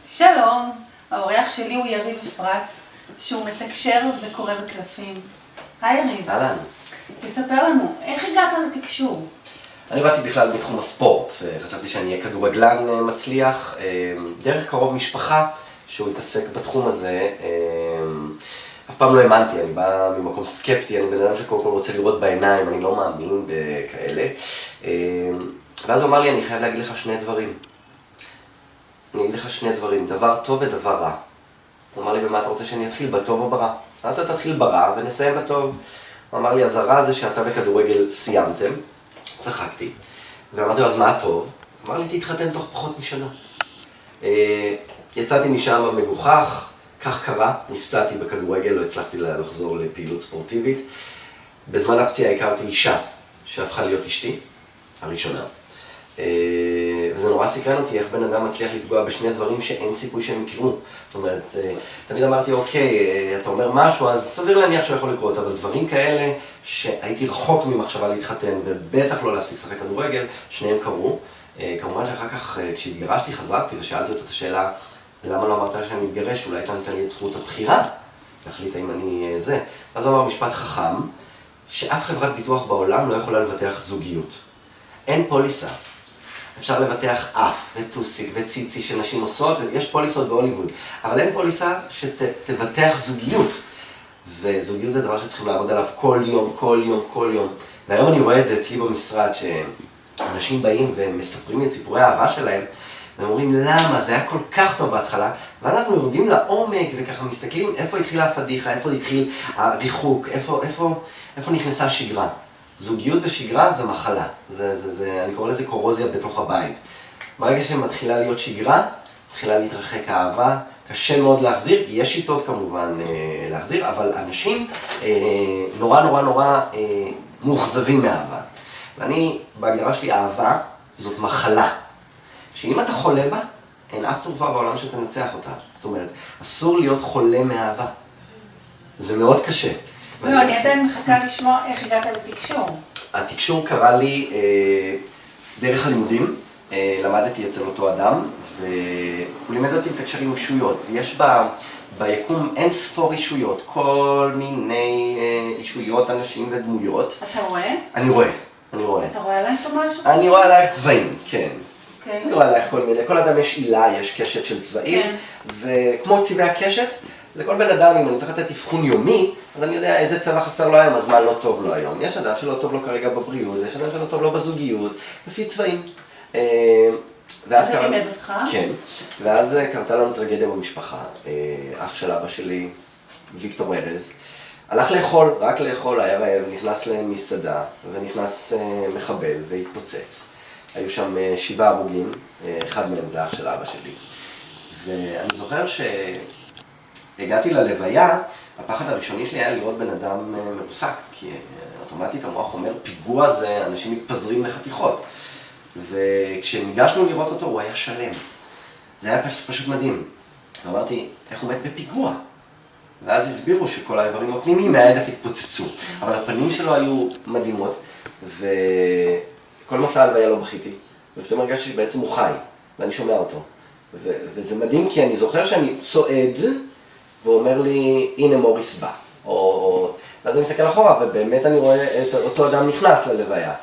שלום, האורח שלי הוא יריב אפרת, שהוא מתקשר וקורא בקלפים. היי יריב. אהלן. תספר לנו, איך הגעת לתקשור? אני באתי בכלל בתחום הספורט, חשבתי שאני אהיה כדורגלן מצליח, דרך קרוב משפחה שהוא התעסק בתחום הזה. אף פעם לא האמנתי, אני בא ממקום סקפטי, אני בן אדם שקודם כל רוצה לראות בעיניים, אני לא מאמין בכאלה. ואז הוא אמר לי, אני חייב להגיד לך שני דברים. אני אגיד לך שני דברים, דבר טוב ודבר רע. הוא אמר לי, ומה אתה רוצה שאני אתחיל, בטוב או ברע? אתה תתחיל ברע ונסיים בטוב. הוא אמר לי, אז הרע זה שאתה בכדורגל סיימתם. צחקתי. ואמרתי לו, אז מה הטוב? הוא אמר לי, תתחתן תוך פחות משנה. יצאתי משם מגוחך, כך קרה, נפצעתי בכדורגל, לא הצלחתי לחזור לפעילות ספורטיבית. בזמן הפציעה הכרתי אישה שהפכה להיות אשתי, הראשונה. וזה נורא סקרן אותי איך בן אדם מצליח לפגוע בשני דברים שאין סיכוי שהם יקרו. זאת אומרת, תמיד אמרתי, אוקיי, אתה אומר משהו, אז סביר להניח שיכול לקרות, אבל דברים כאלה שהייתי רחוק ממחשבה להתחתן, ובטח לא להפסיק לשחק כדורגל, שניהם קרו. כמובן שאחר כך, כשהתגרשתי, חזרתי ושאלתי אותה את השאלה, למה לא אמרת לה שאני מתגרש? אולי אתה נותן לי את זכות הבחירה, להחליט האם אני זה. אז הוא אמר משפט חכם, שאף חברת ביטוח בעולם לא יכולה לבטח זוגיות. אין פוליסה. אפשר לבטח אף וטוסיק וציצי שנשים עושות, יש פוליסות בהוליווד, אבל אין פוליסה שתבטח זוגיות. וזוגיות זה דבר שצריכים לעבוד עליו כל יום, כל יום, כל יום. והיום אני רואה את זה אצלי במשרד, שאנשים באים ומספרים לי את סיפורי האהבה שלהם, והם אומרים, למה? זה היה כל כך טוב בהתחלה, ואנחנו יורדים לעומק וככה מסתכלים איפה התחילה הפדיחה, איפה התחיל הריחוק, איפה נכנסה השגרה. זוגיות ושגרה זה מחלה, אני קורא לזה קורוזיה בתוך הבית. ברגע שמתחילה להיות שגרה, מתחילה להתרחק האהבה, קשה מאוד להחזיר, יש שיטות כמובן להחזיר, אבל אנשים נורא מאוכזבים מאהבה. ואני, בהגדרה שלי, אהבה זאת מחלה, שאם אתה חולה בה, אין אף תרופה בעולם שתנצח אותה. זאת אומרת, אסור להיות חולה מאהבה. זה מאוד קשה. לא, אני עדיין מחכה לשמוע איך הגעת לתקשור. התקשור קרה לי דרך הלימודים, למדתי אצל אותו אדם, והוא לימד אותי לתקשר עם אישויות. יש ביקום אין ספור אישויות, כל מיני אישויות, אנשים ודמויות. אתה רואה? אני רואה. אתה רואה עלייך משהו? אני רואה עלייך צבעים, כן. אוקיי. אני רואה עלייך כל מיני, כל אדם יש עילה, יש קשת של צבעים, וכמו צבעי הקשת, לכל בן אדם, אם אני צריך לתת אבחון יומי, אז אני יודע איזה צבע חסר לו היום, אז מה לא טוב לו היום. יש אדם שלא טוב לו כרגע בבריאות, יש אדם שלא טוב לו בזוגיות, לפי צבעים. זה לימד אותך? כן, ואז קרתה לנו טרגדיה במשפחה. אח של אבא שלי, ויקטור ארז, הלך לאכול, רק לאכול, היה רעב, נכנס למסעדה, ונכנס מחבל והתפוצץ. היו שם 7 הרוגים, אחד מהם זה אח של אבא שלי. ואני זוכר הגעתי ללוויה, הפחד הראשוני שלי היה לראות בן אדם מרוסק, כי אוטומטית המוח אומר, פיגוע זה, אנשים מתפזרים לחתיכות. וכשניגשנו לראות אותו, הוא היה שלם. זה היה פשוט מדהים. אמרתי, איך הוא מת בפיגוע? ואז הסבירו שכל האיברים הפנימיים מהעדף התפוצצו. אבל הפנים שלו היו מדהימות, וכל מסע הלוויה לא בכיתי. ופתאום הרגשתי שבעצם הוא חי, ואני שומע אותו. וזה מדהים כי אני זוכר שאני צועד, והוא אומר לי, הנה מוריס בא. ואז אני מסתכל אחורה, ובאמת אני רואה את אותו אדם נכנס ללוויה.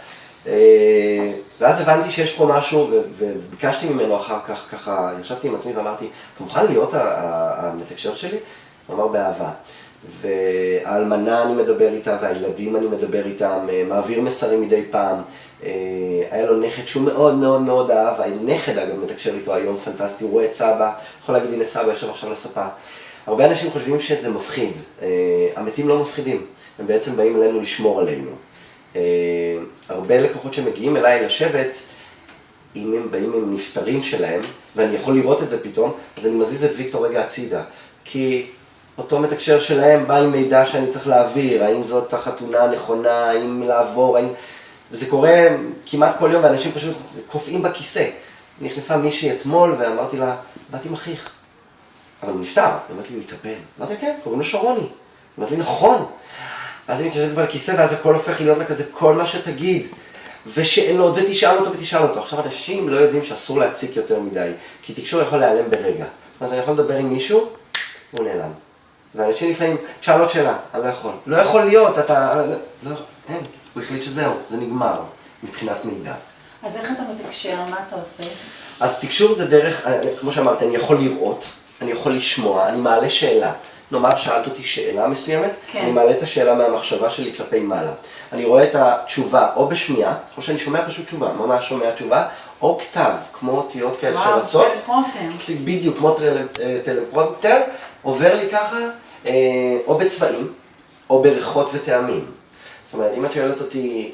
ואז הבנתי שיש פה משהו, וביקשתי ממנו אחר כך, ככה, ישבתי עם עצמי ואמרתי, אתה מוכן להיות המתקשר שלי? הוא אמר באהבה. והאלמנה אני מדבר איתה, והילדים אני מדבר איתם, מעביר מסרים מדי פעם. היה לו נכד שהוא מאוד מאוד מאוד אהב, הנכד אגב מתקשר איתו היום פנטסטי, הוא רואה את סבא, יכול להגיד הנה סבא, יושב עכשיו לספה. הרבה אנשים חושבים שזה מפחיד, המתים לא מפחידים, הם בעצם באים אלינו לשמור עלינו. הרבה לקוחות שמגיעים אליי לשבת, אם הם באים עם נפטרים שלהם, ואני יכול לראות את זה פתאום, אז אני מזיז את ויקטור רגע הצידה, כי אותו מתקשר שלהם בא עם מידע שאני צריך להעביר, האם זאת החתונה הנכונה, האם לעבור, וזה קורה כמעט כל יום, ואנשים פשוט קופאים בכיסא. נכנסה מישהי אתמול ואמרתי לה, באתי עם אחיך. אבל הוא נפטר, אמרתי לי, הוא התאבד. אמרתי, כן, קוראים לו שרוני. אמרתי לי, נכון. אז היא מתיישבת על כיסא, ואז הכל הופך להיות לה כזה, כל מה שתגיד. ושאלות, ותשאל אותו. עכשיו אנשים לא יודעים שאסור להציק יותר מדי, כי תקשור יכול להיעלם ברגע. אז אני יכול לדבר עם מישהו, הוא נעלם. ואנשים לפעמים, תשאל עוד שאלה, אני לא יכול. לא יכול להיות, לא, אין. הוא החליט שזהו, זה נגמר, מבחינת מידע. אז איך אתה מתקשר? מה אתה עושה? אז תקשור זה דרך, כמו שאמרתי, אני יכול לראות, אני יכול לשמוע, אני מעלה שאלה. נאמר, שאלת אותי שאלה מסוימת, כן. אני מעלה את השאלה מהמחשבה שלי כלפי מעלה. אני רואה את התשובה או בשמיעה, או שאני שומע פשוט תשובה, ממש שומע תשובה, או כתב, כמו אותיות כאלה שרצות. וואו, טלפרומפטר. בדיוק, כמו טלפרומפטר, עובר לי ככה, או בצבעים, או בריחות וטעמים. זאת אומרת, אם את שואלת אותי,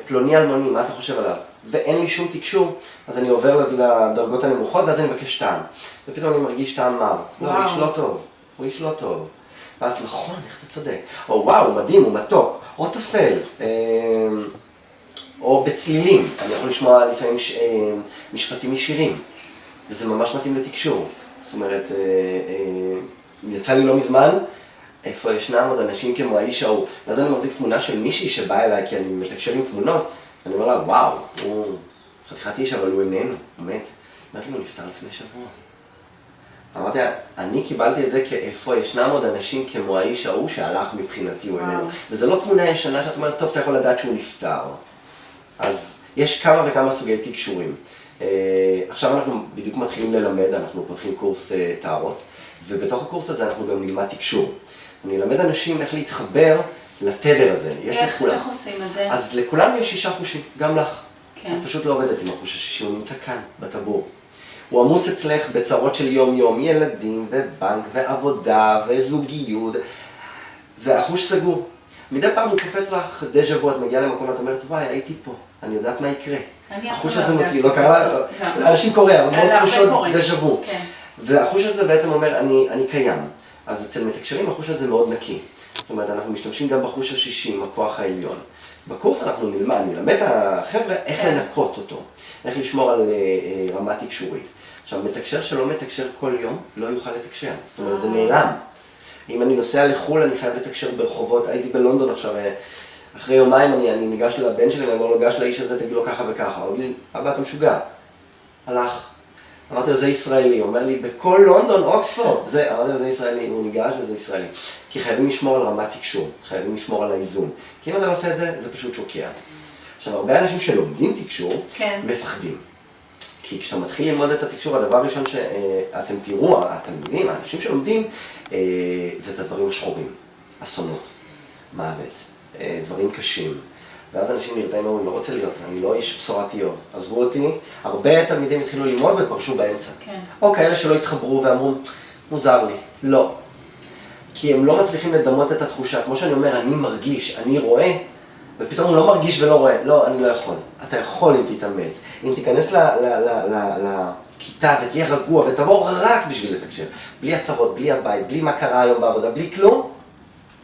פלוני אלמוני, מה אתה חושב עליו? ואין לי שום תקשור, אז אני עובר לדרגות הנמוכות, ואז אני מבקש טעם. ופתאום אני מרגיש טעם מר. לא, הוא איש לא טוב. הוא איש לא טוב. ואז נכון, איך אתה צודק? או וואו, מדהים, הוא מתוק. או תופל. או בצלילים. אני יכול לשמוע לפעמים משפטים ישירים. וזה ממש מתאים לתקשור. זאת אומרת, יצא לי לא מזמן, איפה ישנם עוד אנשים כמו האיש ההוא. ואז אני מחזיק תמונה של מישהי שבאה אליי, כי אני מתקשר עם תמונות, ואני אומר לה, וואו, הוא חתיכת איש, אבל הוא איננו, הוא מת. אמרתי לו, הוא נפטר לפני שבוע. אמרתי לה, אני קיבלתי את זה כאיפה ישנם עוד אנשים כמו האיש ההוא שהלך מבחינתי, הוא איננו. וזה לא תמונה ישנה שאת אומרת, טוב, אתה יכול לדעת שהוא נפטר. אז יש כמה וכמה סוגי תקשורים. עכשיו אנחנו בדיוק מתחילים ללמד, אנחנו פותחים קורס טהרות, ובתוך הקורס הזה אנחנו גם נלמד תקשור. אני אלמד אנשים איך להתחבר לתדר הזה, יש לכולם. איך עושים את זה? אז לכולם יש 6 חושים, גם לך. כן. את פשוט לא עובדת עם החוש השישי, הוא נמצא כאן, בטבור. הוא עמוס אצלך בצרות של יום-יום, ילדים ובנק ועבודה וזוגיות, והחוש סגור. מדי פעם הוא קופץ לך דז'ה וו, את מגיעה למקום ואת אומרת, וואי, הייתי פה, אני יודעת מה יקרה. החוש הזה מסגיר, לא קרה לאנשים קורה, אבל מאוד תחושות דז'ה וו. והחוש הזה בעצם אומר, אני קיים. אז אצל מתקשרים החוש הזה מאוד נקי. זאת אומרת, אנחנו משתמשים גם בחוש השישי, עם הכוח העליון. בקורס אנחנו נלמד את החבר'ה איך לנקות אותו, איך לשמור על רמה תקשורית. עכשיו, מתקשר שלא מתקשר כל יום, לא יוכל לתקשר. זאת אומרת, זה נעלם. אם אני נוסע לחו"ל, אני חייב לתקשר ברחובות. הייתי בלונדון עכשיו, אחרי יומיים אני ניגש לבן שלי, אני אומר לו, גש לאיש הזה, תגיד לו ככה וככה. הוא אומר לי, אבא, אתה משוגע. הלך. אמרתי לו, זה ישראלי. הוא אומר לי, בכל לונדון, אוקספורד. אמרתי לו, זה ישראלי. הוא ניגש וזה ישראלי. כי חייבים לשמור על רמת תקשור, חייבים לשמור על האיזון. כי אם אתה לא עושה את זה, זה פשוט שוקע. עכשיו, הרבה אנשים שלומדים תקשור, מפחדים. כי כשאתה מתחיל ללמוד את התקשור, הדבר הראשון שאתם תראו, התלמידים, האנשים שלומדים, זה את הדברים השחורים. אסונות, מוות, דברים קשים. ואז אנשים נרתעים ואומרים, לא רוצה להיות, אני לא איש בשורת איוב. עזבו אותי, הרבה תלמידים התחילו ללמוד ופרשו באמצע. כן. או כאלה שלא התחברו ואמרו, מוזר לי. לא. כי הם לא מצליחים לדמות את התחושה. כמו שאני אומר, אני מרגיש, אני רואה, ופתאום הוא לא מרגיש ולא רואה. לא, אני לא יכול. אתה יכול אם תתאמץ. אם תיכנס לכיתה ותהיה רגוע ותבוא רק בשביל לתקשר. בלי הצהרות, בלי הבית, בלי מה קרה היום בעבודה, בלי כלום,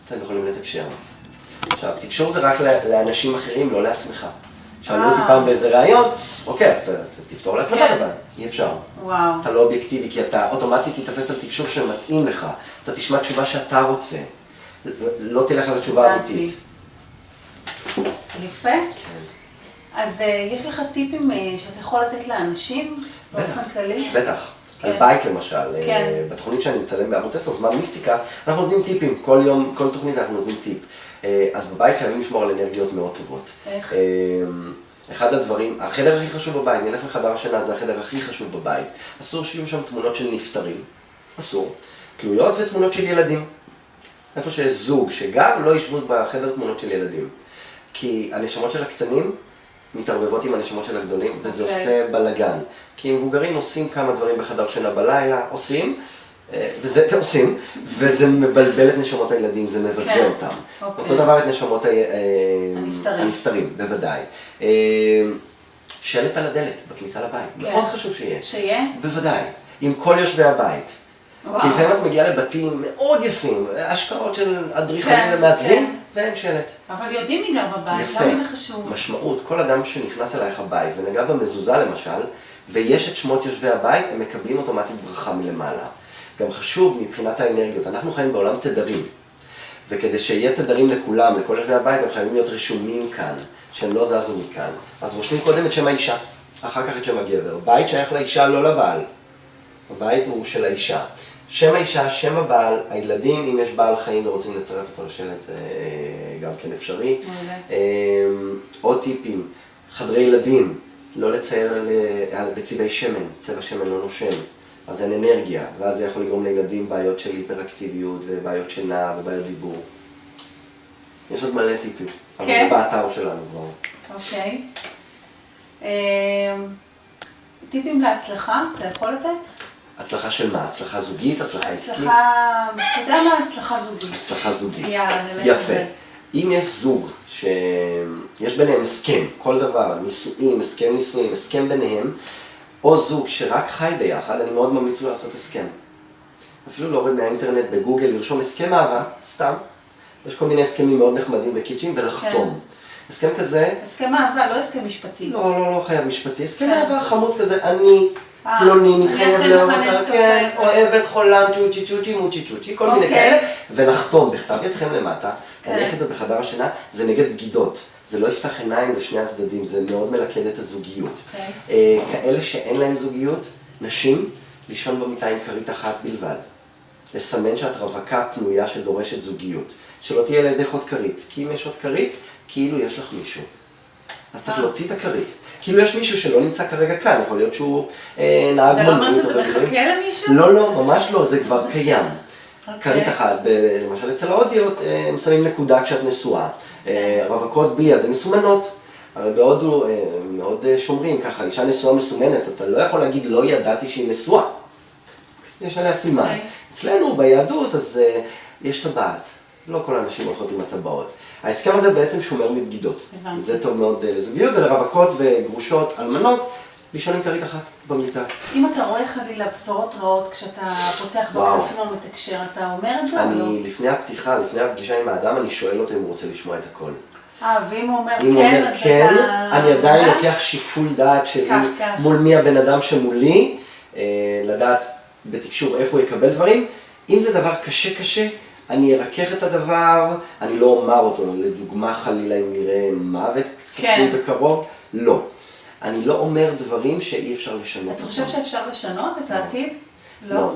אתם יכולים לתקשר. עכשיו, תקשור זה רק לאנשים אחרים, לא לעצמך. שאלו אותי פעם באיזה רעיון, אוקיי, אז תפתור לעצמך לבד. אי אפשר. וואו. אתה לא אובייקטיבי, כי אתה אוטומטית תתאפס על תקשור שמתאים לך. אתה תשמע תשובה שאתה רוצה. לא תלך על התשובה האמיתית. יפה. אז יש לך טיפים שאתה יכול לתת לאנשים באופן כללי? בטח. על בית למשל, בתוכנית שאני מצלם בערוץ 10, זמן מיסטיקה, אנחנו נותנים טיפים. כל יום, כל תוכנית אנחנו נותנים טיפ. אז בבית חייבים לשמור על אנרגיות מאוד טובות. איך? אחד הדברים, החדר הכי חשוב בבית, נלך לחדר השינה, זה החדר הכי חשוב בבית. אסור שיהיו שם תמונות של נפטרים. אסור. תלויות ותמונות של ילדים. איפה שיש זוג שגר, לא ישבו בחדר תמונות של ילדים. כי הנשמות של הקטנים מתערבבות עם הנשמות של הגדולים, וזה עושה בלגן. כי מבוגרים עושים כמה דברים בחדר שינה בלילה, וזה מבלבל את נשמות הילדים, זה מבזה אותם. אותו דבר את נשמות הנפטרים, בוודאי. שלט על הדלת, בכניסה לבית, מאוד חשוב שיהיה. שיהיה? בוודאי, עם כל יושבי הבית. כי לפעמים את מגיעה לבתים מאוד יפים, השקעות של אדריכלים ומעצבים, ואין שלט. אבל יודעים מי גר בבית, למה זה חשוב? משמעות, כל אדם שנכנס אלייך הבית ונגע במזוזה למשל, ויש את שמות יושבי הבית, הם מקבלים אוטומטית ברכה מלמעלה. גם חשוב מבחינת האנרגיות, אנחנו חיים בעולם תדרים, וכדי שיהיה תדרים לכולם, לכל יושבי הבית, הם חייבים להיות רשומים כאן, שהם לא זזו מכאן. אז רושמים קודם את שם האישה, אחר כך את שם הגבר. בית שייך לאישה, לא לבעל. הבית הוא של האישה. שם האישה, שם הבעל, הילדים, אם יש בעל חיים ורוצים לצרף אותו לשלט, זה גם כן אפשרי. עוד טיפים, חדרי ילדים, לא לצייר בצבעי שמן, צבע שמן לא נושם, אז אין אנרגיה, ואז זה יכול לגרום לילדים בעיות של היפראקטיביות ובעיות שינה ובעיות דיבור. יש עוד מלא טיפים, אבל זה באתר שלנו כבר. אוקיי. טיפים להצלחה, אתה יכול לתת? הצלחה של מה? הצלחה זוגית? הצלחה עסקית? אתה יודע מה? הצלחה זוגית. הצלחה זוגית. יאללה, יפה. אם יש זוג שיש ביניהם הסכם, כל דבר, נישואים, הסכם נישואים, הסכם ביניהם, או זוג שרק חי ביחד, אני מאוד ממליץ לו לעשות הסכם. אפילו להוריד מהאינטרנט בגוגל, לרשום הסכם אהבה, סתם. יש כל מיני הסכמים מאוד נחמדים וקיצ'ים, ולחתום. הסכם כזה... הסכם אהבה, לא הסכם משפטי. לא חייב משפטי. הסכם אהבה חמוד כזה, אני פלוני מתחייב לאהוב, כן, אוהבת חולם, צ'וצ'י צ'וצ'י מוצ'י צ'וצ'י, כל מיני כאלה, ולחתום בכתב ידכם למטה, להניח את זה בחדר השינה, זה נגד בגידות. זה לא יפתח עיניים לשני הצדדים, זה מאוד מלכד את הזוגיות. כאלה שאין להם זוגיות, נשים, לישון במיטה עם כרית אחת בלבד. לסמן שאת רווקה פנויה שדורשת זוגיות. שלא תהיה לידך עוד כרית, כי אם יש עוד כרית, כאילו יש לך מישהו. אז צריך להוציא את הכרית. כאילו יש מישהו שלא נמצא כרגע כאן, יכול להיות שהוא נהג מונית. זה לא אומר שזה מחכה למישהו? לא, ממש לא, זה כבר קיים. כרית אחת, למשל אצל ההודיות, הם שמים נקודה כשאת נשואה. רווקות בלי, אז זה מסומנות. אבל בהודו מאוד שומרים ככה, אישה נשואה מסומנת, אתה לא יכול להגיד לא ידעתי שהיא נשואה. יש עליה סימן. אצלנו ביהדות אז יש טבעת. לא כל האנשים הולכות עם הטבעות. ההסכם הזה בעצם שומר מבגידות. זה טוב מאוד לזוגיות ולרווקות וגרושות, אלמנות, לישון עם כרית אחת במיטה. אם אתה רואה חלילה בשורות רעות כשאתה פותח בקלפים המתקשר, אתה אומר את זה או לא? לפני הפתיחה, לפני הפגישה עם האדם, אני שואל אותו אם הוא רוצה לשמוע את הכל. ואם הוא אומר כן, אם הוא אומר אז כן, אתה... אני עדיין לוקח שיקול דעת שלי מול מי הבן אדם שמולי, לדעת בתקשור איך הוא יקבל דברים. אם זה דבר קשה, אני ארכך את הדבר, אני לא אומר אותו, לדוגמה חלילה אם נראה מוות צפוי וקרוב, לא. אני לא אומר דברים שאי אפשר לשנות. אתה חושב שאפשר לשנות את העתיד? לא.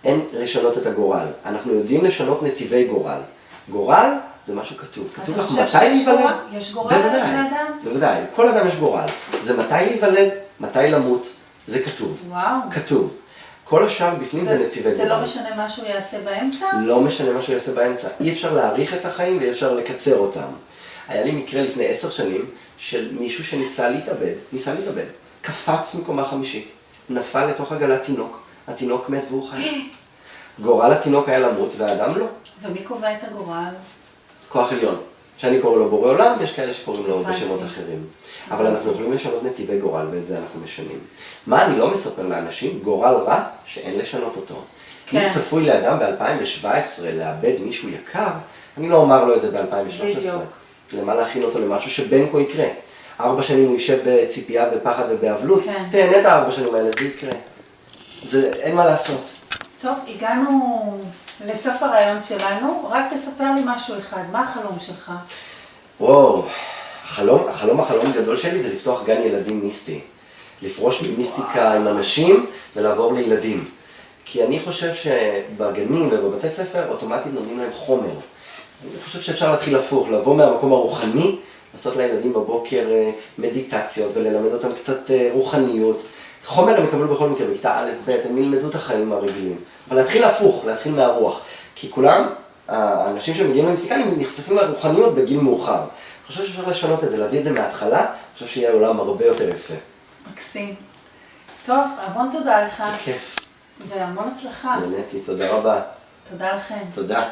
אין לשנות את הגורל. אנחנו יודעים לשנות נתיבי גורל. גורל זה משהו כתוב. כתוב לך מתי להיוולד? יש גורל לבן אדם? בוודאי, כל אדם יש גורל. זה מתי להיוולד, מתי למות, זה כתוב. וואו. כתוב. כל השאר בפנים זה נתיבי גורל. זה לא משנה מה שהוא יעשה באמצע? לא משנה מה שהוא יעשה באמצע. אי אפשר להאריך את החיים ואי אפשר לקצר אותם. היה לי מקרה לפני 10 שנים של מישהו שניסה להתאבד, קפץ מקומה 5, נפל לתוך עגלת תינוק, התינוק מת והוא חי. גורל התינוק היה למות והאדם לא. ומי קובע את הגורל? כוח עליון. שאני קורא לו בורא עולם, יש כאלה שקוראים לו בשמות אחרים. אבל אנחנו יכולים לשנות נתיבי גורל ואת זה אנחנו משנים. מה אני לא מספר לאנשים? גורל רע שאין לשנות אותו. אם צפוי לאדם ב-2017 לאבד מישהו יקר, אני לא אומר לו את זה ב-2013. למה להכין אותו למשהו שבין כה יקרה. 4 שנים הוא יישב בציפייה ופחד ובאבלות, תהנה את 4 שנים האלה, זה יקרה. אין מה לעשות. טוב, הגענו לסוף הרעיון שלנו, רק תספר לי משהו אחד, מה החלום שלך? וואו, החלום הגדול שלי זה לפתוח גן ילדים מיסטי. לפרוש ממיסטיקה עם אנשים ולעבור לילדים. כי אני חושב שבגנים ובבתי ספר אוטומטית נותנים להם חומר. אני חושב שאפשר להתחיל הפוך, לבוא מהמקום הרוחני, לעשות לילדים בבוקר מדיטציות וללמד אותם קצת רוחניות. חומר הם יקבלו בכל מקרה, בכיתה א', ב', הם ילמדו את החיים הרגילים. אבל להתחיל הפוך, להתחיל מהרוח. כי כולם, האנשים שמגיעים למיסטיקנים נחשפים לרוחניות בגיל מאוחר. אני חושב שאפשר לשנות את זה, להביא את זה מההתחלה, אני חושב שיהיה עולם הרבה יותר יפה. מקסים. טוב, המון תודה לך. בכיף. והמון הצלחה. נהניתי, תודה רבה. תודה לכם. תודה.